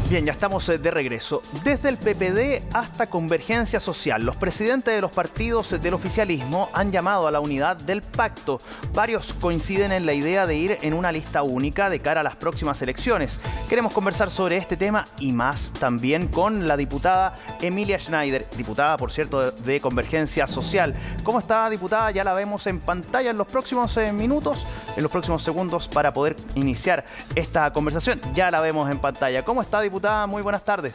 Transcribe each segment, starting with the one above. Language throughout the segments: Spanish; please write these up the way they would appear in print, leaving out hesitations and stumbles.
Bien, ya estamos de regreso. Desde el PPD hasta Convergencia Social, los presidentes de los partidos del oficialismo han llamado a la unidad del pacto. Varios coinciden en la idea de ir en una lista única de cara a las próximas elecciones. Queremos conversar sobre este tema y más también con la diputada Emilia Schneider, diputada, por cierto, de Convergencia Social. ¿Cómo está, diputada? Ya la vemos en pantalla en los próximos minutos, en los próximos segundos para poder iniciar esta conversación. Ya la vemos en pantalla. ¿Cómo está, diputada? Muy buenas tardes.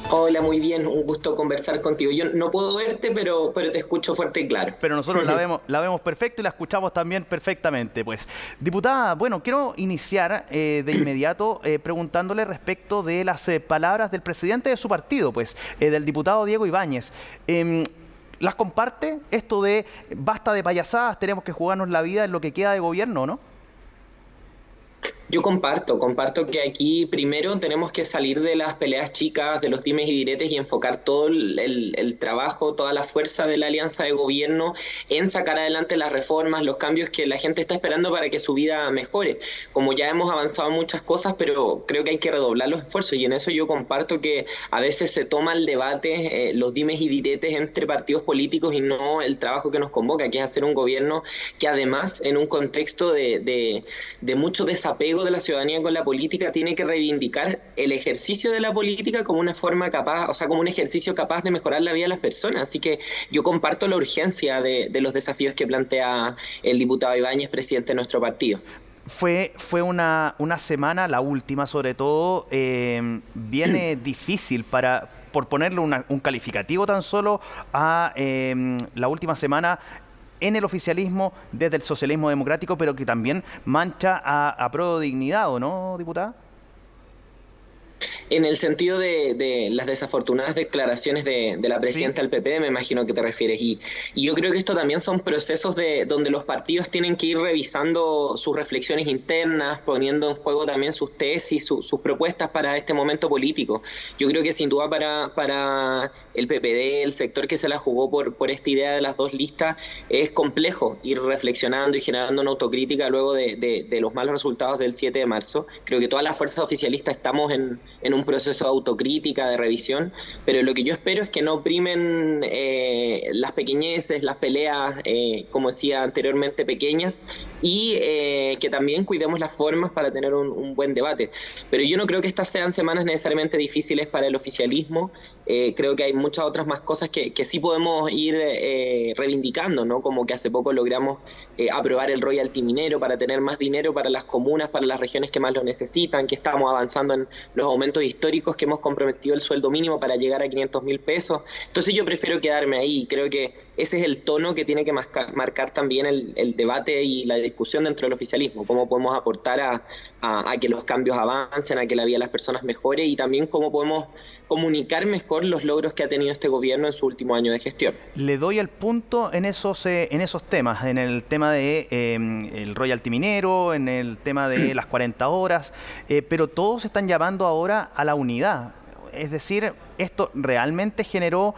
Hola, muy bien, un gusto conversar contigo. Yo no puedo verte, pero te escucho fuerte y claro. Pero nosotros la vemos perfecto y la escuchamos también perfectamente. Pues, diputada, bueno, quiero iniciar de inmediato preguntándole respecto de las palabras del presidente de su partido, pues, del diputado Diego Ibáñez. ¿Las comparte? Esto de basta de payasadas, tenemos que jugarnos la vida en lo que queda de gobierno, ¿no? Yo comparto que aquí primero tenemos que salir de las peleas chicas, de los dimes y diretes y enfocar todo el trabajo, toda la fuerza de la alianza de gobierno en sacar adelante las reformas, los cambios que la gente está esperando para que su vida mejore. Como ya hemos avanzado en muchas cosas, pero creo que hay que redoblar los esfuerzos y en eso yo comparto que a veces se toma el debate, los dimes y diretes entre partidos políticos y no el trabajo que nos convoca, que es hacer un gobierno que además en un contexto de mucho desapego de la ciudadanía con la política tiene que reivindicar el ejercicio de la política como una forma capaz, o sea, como un ejercicio capaz de mejorar la vida de las personas. Así que yo comparto la urgencia de los desafíos que plantea el diputado Ibáñez, presidente de nuestro partido. Fue una semana, la última sobre todo, bien difícil por ponerle un calificativo tan solo a la última semana en el oficialismo desde el socialismo democrático, pero que también mancha a Prueba de Dignidad, ¿o no, diputada? En el sentido de las desafortunadas declaraciones de la presidenta del PPD, me imagino que te refieres. Y yo creo que esto también son procesos donde los partidos tienen que ir revisando sus reflexiones internas, poniendo en juego también sus tesis, sus propuestas para este momento político. Yo creo que sin duda para el PPD, el sector que se la jugó por esta idea de las dos listas, es complejo ir reflexionando y generando una autocrítica luego de los malos resultados del 7 de marzo. Creo que todas las fuerzas oficialistas estamos en un proceso de autocrítica, de revisión, pero lo que yo espero es que no primen las pequeñeces, las peleas, como decía anteriormente, pequeñas, y que también cuidemos las formas para tener un buen debate. Pero yo no creo que estas sean semanas necesariamente difíciles para el oficialismo. Creo que hay muchas otras más cosas que sí podemos ir reivindicando, ¿no? Como que hace poco logramos aprobar el royalty minero para tener más dinero para las comunas, para las regiones que más lo necesitan, que estamos avanzando en los aumentos históricos, que hemos comprometido el sueldo mínimo para llegar a 500.000 pesos. Entonces yo prefiero quedarme ahí y creo que ese es el tono que tiene que marcar también el debate y la discusión dentro del oficialismo, cómo podemos aportar a que los cambios avancen, a que la vida de las personas mejore y también cómo podemos comunicar mejor los logros que ha tenido este gobierno en su último año de gestión. Le doy el punto en esos temas, en el tema de el royalty minero, en el tema de las 40 horas, pero todos están llamando ahora a la unidad. Es decir, esto realmente generó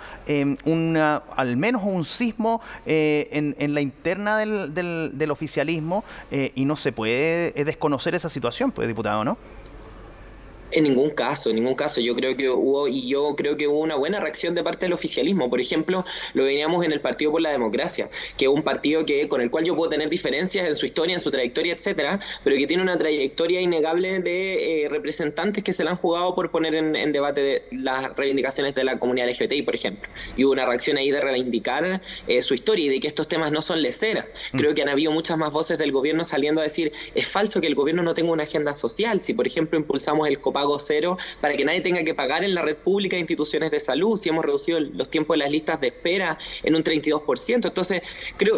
al menos un sismo en la interna del oficialismo y no se puede desconocer esa situación, pues, diputado, ¿no? En ningún caso. Yo creo que hubo una buena reacción de parte del oficialismo. Por ejemplo, lo veníamos en el Partido por la Democracia, que es un partido con el cual yo puedo tener diferencias en su historia, en su trayectoria, etcétera, pero que tiene una trayectoria innegable de representantes que se la han jugado por poner en debate las reivindicaciones de la comunidad LGBTI, por ejemplo. Y hubo una reacción ahí de reivindicar su historia y de que estos temas no son leceras. Creo que han habido muchas más voces del gobierno saliendo a decir, es falso que el gobierno no tenga una agenda social. Si, por ejemplo, impulsamos el copago cero para que nadie tenga que pagar en la red pública de instituciones de salud, si hemos reducido los tiempos de las listas de espera en un 32%. Entonces,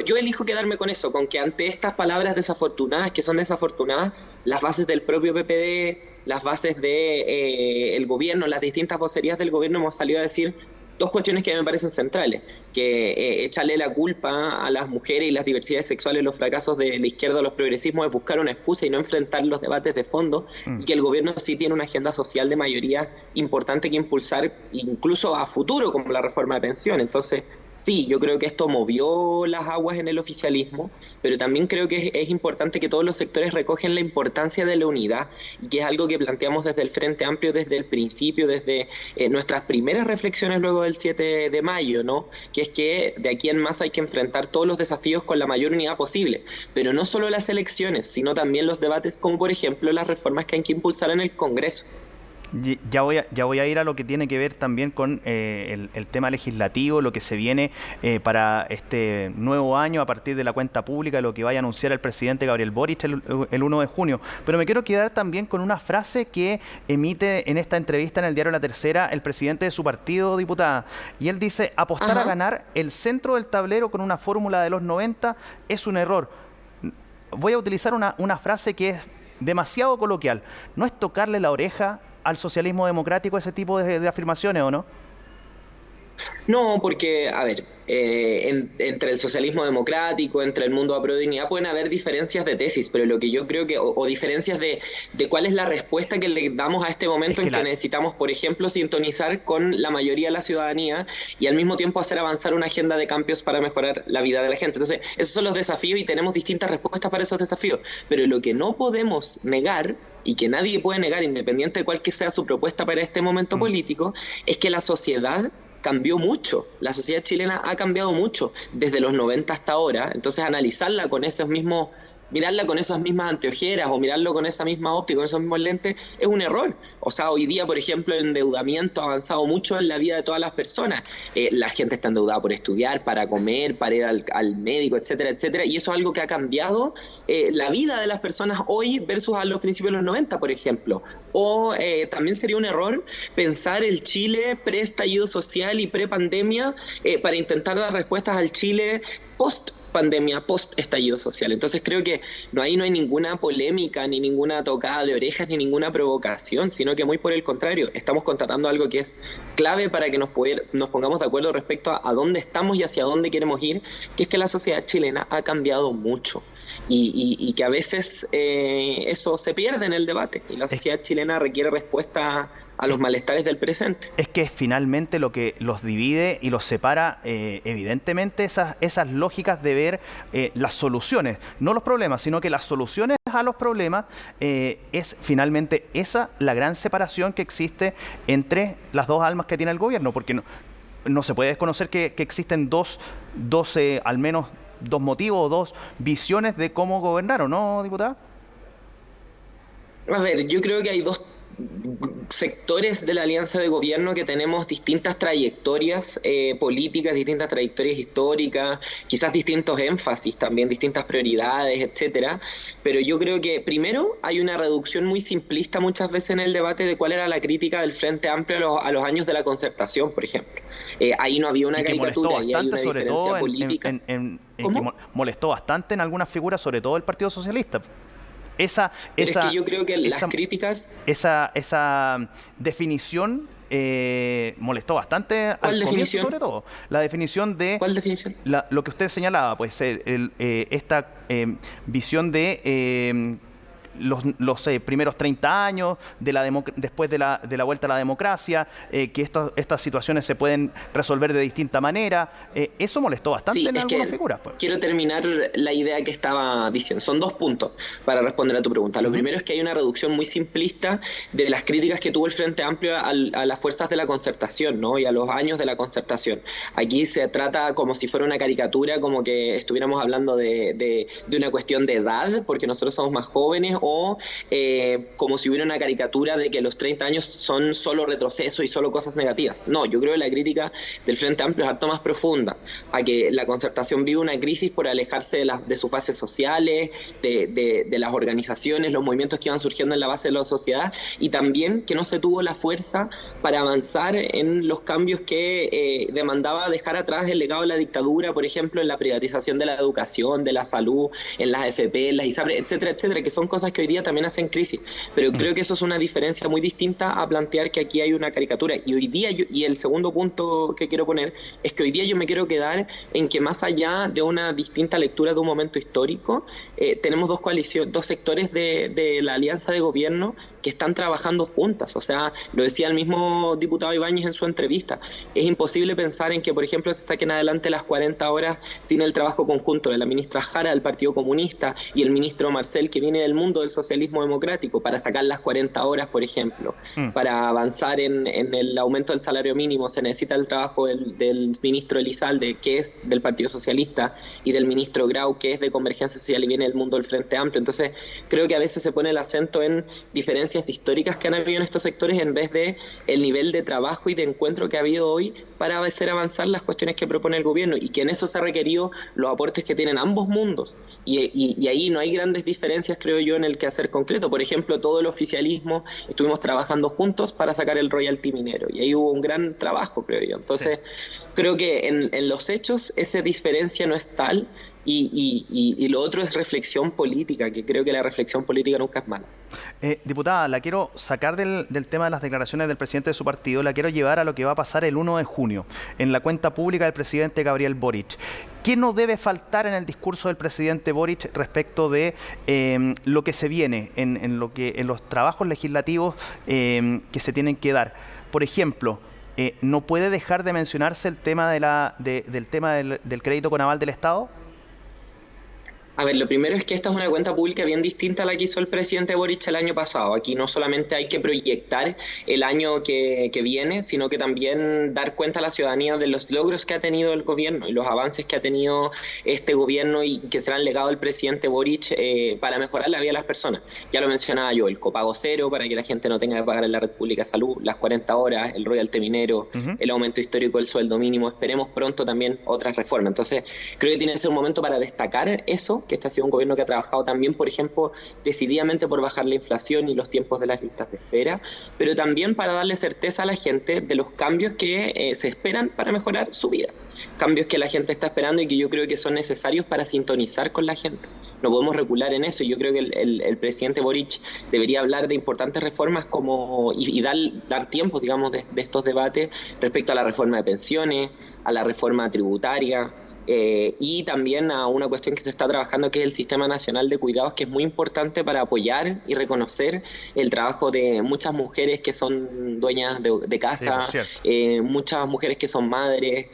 yo elijo quedarme con eso, con que ante estas palabras desafortunadas, que son desafortunadas, las bases del propio PPD, las bases del gobierno, las distintas vocerías del gobierno hemos salido a decir dos cuestiones que me parecen centrales, que echarle la culpa a las mujeres y las diversidades sexuales, los fracasos de la izquierda o los progresismos es buscar una excusa y no enfrentar los debates de fondo, y que el gobierno sí tiene una agenda social de mayoría importante que impulsar incluso a futuro, como la reforma de pensiones. Entonces, Sí, yo creo que esto movió las aguas en el oficialismo, pero también creo que es importante que todos los sectores recogen la importancia de la unidad, y que es algo que planteamos desde el Frente Amplio desde el principio, desde nuestras primeras reflexiones luego del 7 de mayo, ¿no? Que es que de aquí en más hay que enfrentar todos los desafíos con la mayor unidad posible, pero no solo las elecciones, sino también los debates como por ejemplo las reformas que hay que impulsar en el Congreso. Ya voy a ir a lo que tiene que ver también con el tema legislativo, lo que se viene para este nuevo año a partir de la cuenta pública, lo que vaya a anunciar el presidente Gabriel Boric el 1 de junio. Pero me quiero quedar también con una frase que emite en esta entrevista en el diario La Tercera el presidente de su partido, diputada. Y él dice: apostar a ganar el centro del tablero con una fórmula de los 90 es un error. Voy a utilizar una frase que es demasiado coloquial. ¿No es tocarle la oreja al socialismo democrático ese tipo de afirmaciones, o no? No, porque, a ver, entre el socialismo democrático, entre el mundo a pro dignidad, pueden haber diferencias de tesis, pero lo que yo creo que, o diferencias de cuál es la respuesta que le damos a este momento en que necesitamos, por ejemplo, sintonizar con la mayoría de la ciudadanía y al mismo tiempo hacer avanzar una agenda de cambios para mejorar la vida de la gente. Entonces, esos son los desafíos y tenemos distintas respuestas para esos desafíos, pero lo que no podemos negar y que nadie puede negar, independiente de cuál que sea su propuesta para este momento político, es que la sociedad cambió mucho, la sociedad chilena ha cambiado mucho desde los 90 hasta ahora, entonces analizarla con esos mismos, mirarla con esas mismas anteojeras o mirarlo con esa misma óptica, con esos mismos lentes, es un error. O sea, hoy día, por ejemplo, el endeudamiento ha avanzado mucho en la vida de todas las personas. La gente está endeudada por estudiar, para comer, para ir al médico, etcétera, etcétera, y eso es algo que ha cambiado la vida de las personas hoy versus a los principios de los 90, por ejemplo. O también sería un error pensar el Chile pre-estallido social y pre-pandemia para intentar dar respuestas al Chile post-pandemia, post-estallido social. Entonces creo que ahí no hay ninguna polémica, ni ninguna tocada de orejas, ni ninguna provocación, sino que muy por el contrario, estamos constatando algo que es clave para que nos pongamos de acuerdo respecto a dónde estamos y hacia dónde queremos ir, que es que la sociedad chilena ha cambiado mucho. Y que a veces eso se pierde en el debate, y la sociedad chilena requiere respuesta a los malestares del presente. Es que es finalmente lo que los divide y los separa, evidentemente, esas lógicas de ver las soluciones, no los problemas, sino que las soluciones a los problemas, es finalmente esa la gran separación que existe entre las dos almas que tiene el gobierno, porque no se puede desconocer que existen al menos dos motivos o dos visiones de cómo gobernar, ¿o no, diputada? A ver, yo creo que hay dos sectores de la alianza de gobierno que tenemos distintas trayectorias políticas, distintas trayectorias históricas, quizás distintos énfasis también, distintas prioridades, etcétera. Pero yo creo que primero hay una reducción muy simplista muchas veces en el debate de cuál era la crítica del Frente Amplio a los años de la Concertación, por ejemplo. Ahí no había una caricatura, y hay una diferencia política. Que molestó bastante en algunas figuras, sobre todo el Partido Socialista. Es que yo creo que las críticas... Esa definición molestó bastante al comienzo, sobre todo. La definición de... ¿Cuál definición? Lo que usted señalaba, pues esta visión de... los primeros 30 años después de la vuelta a la democracia, que estas situaciones se pueden resolver de distinta manera. Eso molestó bastante en algunas figuras. Pues. Quiero terminar la idea que estaba diciendo. Son dos puntos para responder a tu pregunta. Lo primero es que hay una reducción muy simplista de las críticas que tuvo el Frente Amplio a las fuerzas de la concertación, ¿no? Y a los años de la concertación. Aquí se trata como si fuera una caricatura, como que estuviéramos hablando de una cuestión de edad, porque nosotros somos más jóvenes, o como si hubiera una caricatura de que los 30 años son solo retroceso y solo cosas negativas. No, yo creo que la crítica del Frente Amplio es harto más profunda, a que la concertación vive una crisis por alejarse de sus bases sociales, de las organizaciones, los movimientos que iban surgiendo en la base de la sociedad, y también que no se tuvo la fuerza para avanzar en los cambios que demandaba dejar atrás el legado de la dictadura, por ejemplo, en la privatización de la educación, de la salud, en las AFP, en las ISAPRE, etcétera, etcétera, que son cosas cosas que hoy día también hacen crisis. Pero creo que eso es una diferencia muy distinta a plantear que aquí hay una caricatura. Y hoy día, y el segundo punto que quiero poner, es que hoy día yo me quiero quedar en que más allá de una distinta lectura de un momento histórico, tenemos dos sectores de la alianza de gobierno que están trabajando juntas. O sea, lo decía el mismo diputado Ibáñez en su entrevista. Es imposible pensar en que, por ejemplo, se saquen adelante las 40 horas sin el trabajo conjunto de la ministra Jara del Partido Comunista y el ministro Marcel, que viene del mundo del socialismo democrático, para sacar las 40 horas, por ejemplo. Para avanzar en el aumento del salario mínimo se necesita el trabajo del ministro Elizalde, que es del Partido Socialista, y del ministro Grau, que es de Convergencia Social y viene del mundo del Frente Amplio. Entonces, creo que a veces se pone el acento en diferencias históricas que han habido en estos sectores en vez de el nivel de trabajo y de encuentro que ha habido hoy para hacer avanzar las cuestiones que propone el gobierno, y que en eso se ha requerido los aportes que tienen ambos mundos, y ahí no hay grandes diferencias, creo yo, en el quehacer concreto. Por ejemplo, todo el oficialismo estuvimos trabajando juntos para sacar el royalty minero, y ahí hubo un gran trabajo, creo yo. Entonces, creo que en los hechos esa diferencia no es tal, y lo otro es reflexión política, que creo que la reflexión política nunca es mala. Diputada, la quiero sacar del tema de las declaraciones del presidente de su partido, la quiero llevar a lo que va a pasar el 1 de junio en la cuenta pública del presidente Gabriel Boric. ¿Qué no debe faltar en el discurso del presidente Boric respecto de lo que se viene en los trabajos legislativos que se tienen que dar? Por ejemplo, ¿no puede dejar de mencionarse el tema del crédito con aval del Estado? A ver, lo primero es que esta es una cuenta pública bien distinta a la que hizo el presidente Boric el año pasado. Aquí no solamente hay que proyectar el año que viene, sino que también dar cuenta a la ciudadanía de los logros que ha tenido el gobierno y los avances que ha tenido este gobierno y que serán legado del presidente Boric para mejorar la vida de las personas. Ya lo mencionaba yo, el copago cero para que la gente no tenga que pagar en la red pública de salud, las 40 horas, el royalty minero, el aumento histórico del sueldo mínimo. Esperemos pronto también otras reformas. Entonces, creo que tiene que ser un momento para destacar eso, que este ha sido un gobierno que ha trabajado también, por ejemplo, decididamente por bajar la inflación y los tiempos de las listas de espera, pero también para darle certeza a la gente de los cambios que se esperan para mejorar su vida. Cambios que la gente está esperando y que yo creo que son necesarios para sintonizar con la gente. No podemos recular en eso. Yo creo que el presidente Boric debería hablar de importantes reformas y dar tiempo, digamos, de estos debates respecto a la reforma de pensiones, a la reforma tributaria, y también a una cuestión que se está trabajando, que es el Sistema Nacional de Cuidados, que es muy importante para apoyar y reconocer el trabajo de muchas mujeres que son dueñas de casa, muchas mujeres que son madres,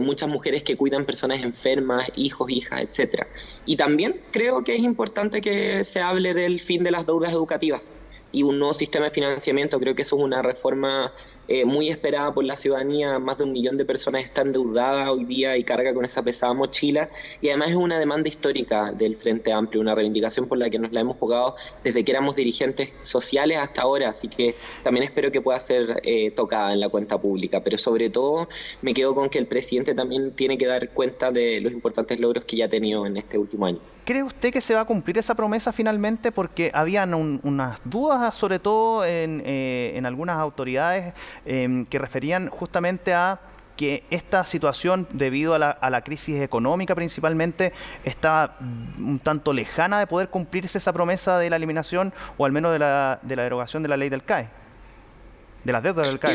muchas mujeres que cuidan personas enfermas, hijos, hijas, etcétera. Y también creo que es importante que se hable del fin de las deudas educativas y un nuevo sistema de financiamiento. Creo que eso es una reforma muy esperada por la ciudadanía. Más de 1 millón de personas están endeudadas hoy día y carga con esa pesada mochila, y además es una demanda histórica del Frente Amplio, una reivindicación por la que nos la hemos jugado desde que éramos dirigentes sociales hasta ahora, así que también espero que pueda ser tocada en la cuenta pública, pero sobre todo me quedo con que el presidente también tiene que dar cuenta de los importantes logros que ya ha tenido en este último año. ¿Cree usted que se va a cumplir esa promesa finalmente? Porque habían unas dudas, sobre todo en algunas autoridades, que referían justamente a que esta situación, debido a la crisis económica principalmente, está un tanto lejana de poder cumplirse esa promesa de la eliminación, o al menos de la derogación de la ley del CAE, de las deudas del CAE.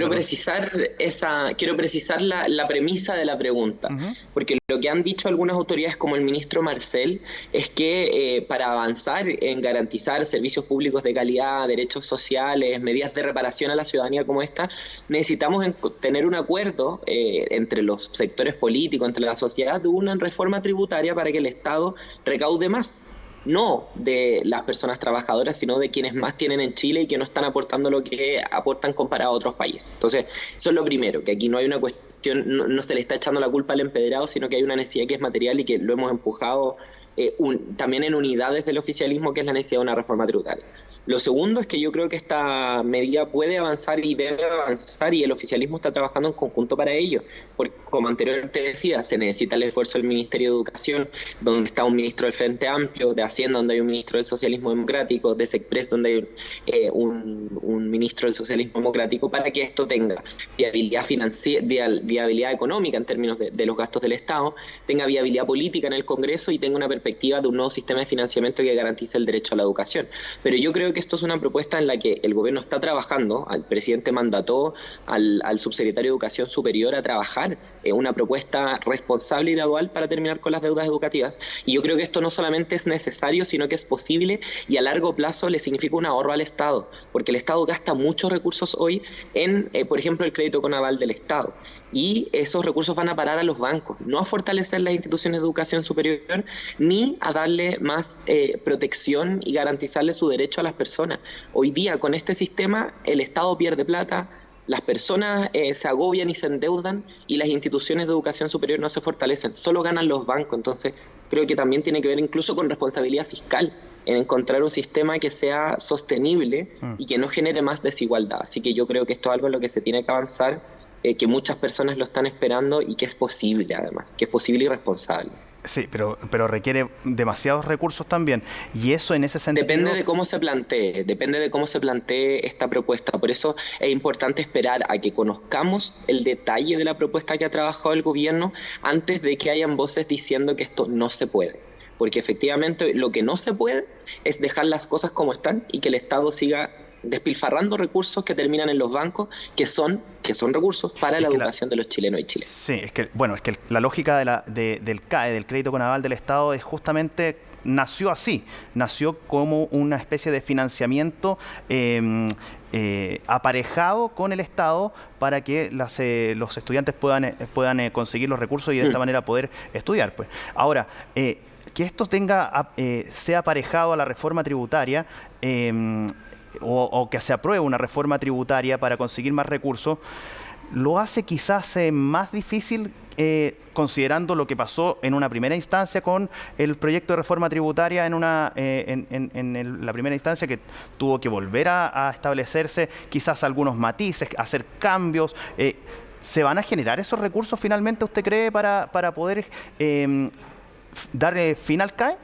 Quiero precisar la premisa de la pregunta, porque lo que han dicho algunas autoridades como el ministro Marcel es que para avanzar en garantizar servicios públicos de calidad, derechos sociales, medidas de reparación a la ciudadanía como esta, necesitamos tener un acuerdo entre los sectores políticos, entre la sociedad, de una reforma tributaria para que el Estado recaude más. No de las personas trabajadoras, sino de quienes más tienen en Chile y que no están aportando lo que aportan comparado a otros países. Entonces, eso es lo primero, que aquí no hay una cuestión, no se le está echando la culpa al empedrado, sino que hay una necesidad que es material y que lo hemos empujado también en unidades del oficialismo, que es la necesidad de una reforma tributaria. Lo segundo es que yo creo que esta medida puede avanzar y debe avanzar, y el oficialismo está trabajando en conjunto para ello, porque como anteriormente decía, se necesita el esfuerzo del Ministerio de Educación, donde está un ministro del Frente Amplio, de Hacienda, donde hay un ministro del Socialismo Democrático, de SECPRES, donde hay un ministro del Socialismo Democrático, para que esto tenga viabilidad viabilidad económica en términos de los gastos del Estado, tenga viabilidad política en el Congreso y tenga una perspectiva perspectiva de un nuevo sistema de financiamiento que garantice el derecho a la educación. Pero yo creo que esto es una propuesta en la que el gobierno está trabajando. El presidente mandató al subsecretario de Educación Superior a trabajar una propuesta responsable y gradual para terminar con las deudas educativas. Y yo creo que esto no solamente es necesario, sino que es posible y a largo plazo le significa un ahorro al Estado, porque el Estado gasta muchos recursos hoy en, por ejemplo, el crédito con aval del Estado. Y esos recursos van a parar a los bancos, no a fortalecer las instituciones de educación superior, ni a darle más protección y garantizarle su derecho a las personas. Hoy día, con este sistema, el Estado pierde plata, las personas se agobian y se endeudan y las instituciones de educación superior no se fortalecen, solo ganan los bancos. Entonces creo que también tiene que ver incluso con responsabilidad fiscal, en encontrar un sistema que sea sostenible y que no genere más desigualdad. Así que yo creo que esto es algo en lo que se tiene que avanzar, que muchas personas lo están esperando y que es posible además, que es posible y responsable. Sí, pero requiere demasiados recursos también. Y eso en ese sentido... Depende de cómo se plantee esta propuesta. Por eso es importante esperar a que conozcamos el detalle de la propuesta que ha trabajado el gobierno antes de que hayan voces diciendo que esto no se puede. Porque efectivamente lo que no se puede es dejar las cosas como están y que el Estado siga despilfarrando recursos que terminan en los bancos, que son recursos para la educación de los chilenos y chilenas. Sí, es que la lógica del CAE, del crédito con aval del Estado, es justamente nació así, nació como una especie de financiamiento aparejado con el Estado para que los estudiantes puedan conseguir los recursos y de esta manera poder estudiar. Pues. Ahora, que esto sea aparejado a la reforma tributaria, o que se apruebe una reforma tributaria para conseguir más recursos, lo hace quizás más difícil, considerando lo que pasó en una primera instancia con el proyecto de reforma tributaria en la primera instancia, que tuvo que volver a establecerse quizás algunos matices, hacer cambios. ¿Se van a generar esos recursos finalmente, usted cree, para poder dar fin al CAE?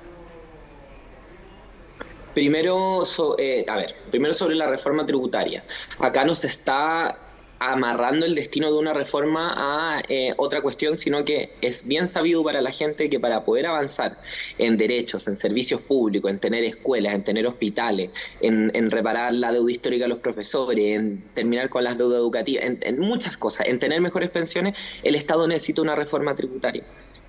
Primero sobre la reforma tributaria. Acá no se está amarrando el destino de una reforma a otra cuestión, sino que es bien sabido para la gente que para poder avanzar en derechos, en servicios públicos, en tener escuelas, en tener hospitales, en reparar la deuda histórica de los profesores, en terminar con las deudas educativas, en muchas cosas, en tener mejores pensiones, el Estado necesita una reforma tributaria.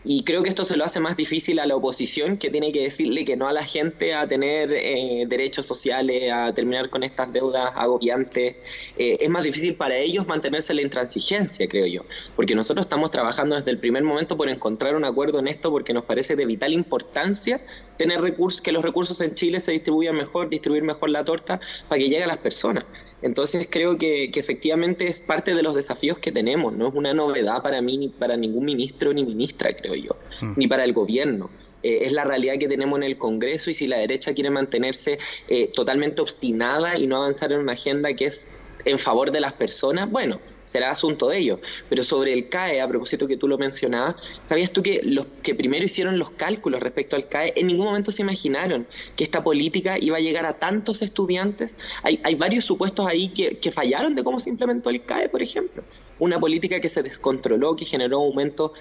Y creo que esto se lo hace más difícil a la oposición, que tiene que decirle que no a la gente a tener derechos sociales, a terminar con estas deudas agobiantes. Es más difícil para ellos mantenerse en la intransigencia, creo yo. Porque nosotros estamos trabajando desde el primer momento por encontrar un acuerdo en esto, porque nos parece de vital importancia tener recursos, que los recursos en Chile se distribuyan mejor, distribuir mejor la torta para que llegue a las personas. Entonces creo que efectivamente es parte de los desafíos que tenemos, no es una novedad para mí ni para ningún ministro ni ministra, creo yo, ni para el gobierno. Es la realidad que tenemos en el Congreso, y si la derecha quiere mantenerse totalmente obstinada y no avanzar en una agenda que es en favor de las personas, bueno, será asunto de ellos. Pero sobre el CAE, a propósito que tú lo mencionabas, ¿sabías tú que los que primero hicieron los cálculos respecto al CAE en ningún momento se imaginaron que esta política iba a llegar a tantos estudiantes? Hay varios supuestos ahí que fallaron de cómo se implementó el CAE, por ejemplo. Una política que se descontroló, que generó un aumento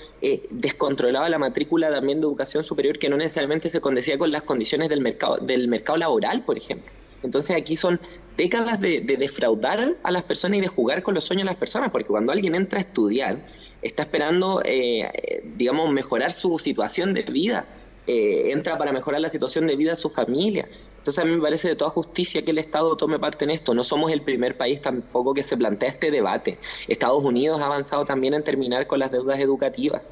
descontrolado de la matrícula también de educación superior, que no necesariamente se condecía con las condiciones del mercado laboral, por ejemplo. Entonces aquí son décadas de defraudar a las personas y de jugar con los sueños de las personas, porque cuando alguien entra a estudiar, está esperando, digamos, mejorar su situación de vida, entra para mejorar la situación de vida de su familia. Entonces a mí me parece de toda justicia que el Estado tome parte en esto. No somos el primer país tampoco que se plantea este debate. Estados Unidos ha avanzado también en terminar con las deudas educativas.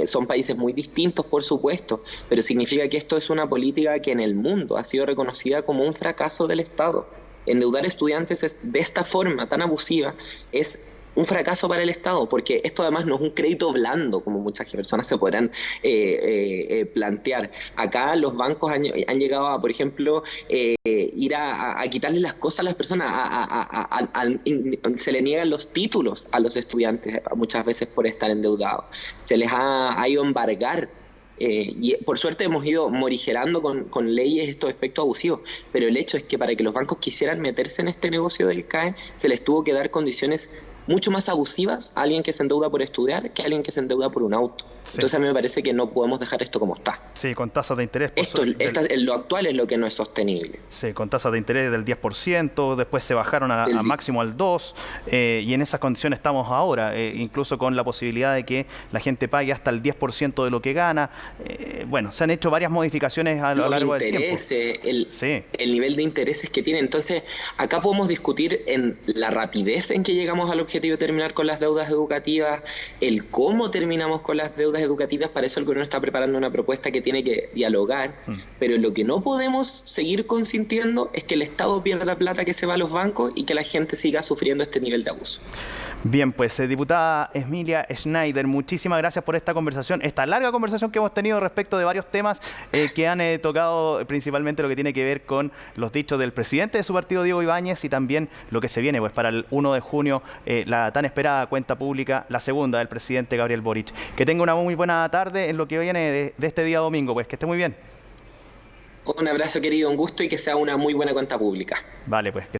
Son países muy distintos, por supuesto, pero significa que esto es una política que en el mundo ha sido reconocida como un fracaso del Estado. Endeudar estudiantes de esta forma tan abusiva es un fracaso para el Estado, porque esto además no es un crédito blando, como muchas personas se podrán plantear. Acá los bancos han llegado a, por ejemplo, ir a quitarle las cosas a las personas, se le niegan los títulos a los estudiantes muchas veces por estar endeudados, se les ha ido a embargar. Y por suerte hemos ido morigerando con leyes estos efectos abusivos, pero el hecho es que para que los bancos quisieran meterse en este negocio del CAE se les tuvo que dar condiciones mucho más abusivas a alguien que se endeuda por estudiar que a alguien que se endeuda por un auto. Sí. Entonces a mí me parece que no podemos dejar esto como está. Sí, con tasas de interés. Lo actual es lo que no es sostenible. Sí, con tasas de interés del 10%, después se bajaron a máximo al 2%, y en esas condiciones estamos ahora, incluso con la posibilidad de que la gente pague hasta el 10% de lo que gana. Bueno, se han hecho varias modificaciones a lo largo del tiempo. El nivel de intereses que tiene. Entonces, acá podemos discutir en la rapidez en que llegamos al objetivo de terminar con las deudas educativas, el cómo terminamos con las deudas educativas. Para eso el gobierno está preparando una propuesta que tiene que dialogar, pero lo que no podemos seguir consintiendo es que el Estado pierda plata que se va a los bancos y que la gente siga sufriendo este nivel de abuso. Bien, pues diputada Emilia Schneider, muchísimas gracias por esta conversación, esta larga conversación que hemos tenido respecto de varios temas que han tocado principalmente lo que tiene que ver con los dichos del presidente de su partido, Diego Ibáñez, y también lo que se viene pues para el 1 de junio, la tan esperada cuenta pública, la segunda del presidente Gabriel Boric. Que tenga una muy buena tarde en lo que viene de este día domingo, pues que esté muy bien. Un abrazo, querido, un gusto y que sea una muy buena cuenta pública. Vale, pues.